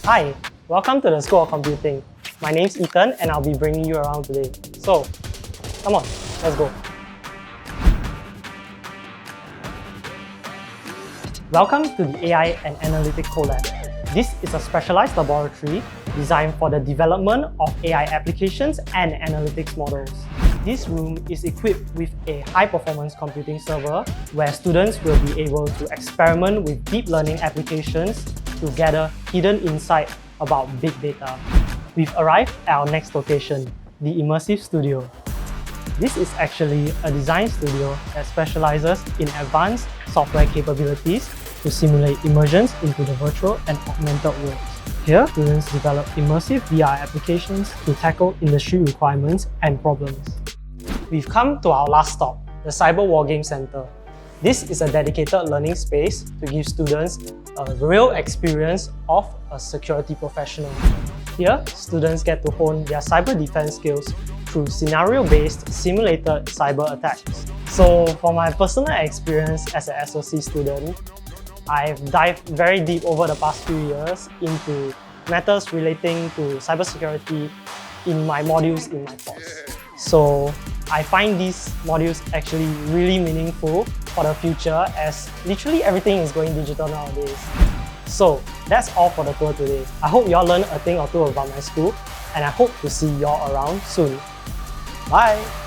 Hi, welcome to the School of Computing. My name's Ethan and I'll be bringing you around today. So, come on, let's go. Welcome to the AI and Analytics Collab. This is a specialized laboratory designed for the development of AI applications and analytics models. This room is equipped with a high-performance computing server where students will be able to experiment with deep learning applications to gather hidden insight about big data. We've arrived at our next location, the Immersive Studio. This is actually a design studio that specializes in advanced software capabilities to simulate immersions into the virtual and augmented worlds. Here, students develop immersive VR applications to tackle industry requirements and problems. We've come to our last stop, the Cyber Wargame Center. This is a dedicated learning space to give students a real experience of a security professional. Here, students get to hone their cyber defense skills through scenario-based simulated cyber attacks. So, for my personal experience as a SoC student, I've dived very deep over the past few years into matters relating to cybersecurity in my modules in my course. So I find these modules actually really meaningful for the future as literally everything is going digital nowadays. So that's all for the tour today. I hope y'all learned a thing or two about my school and I hope to see y'all around soon. Bye!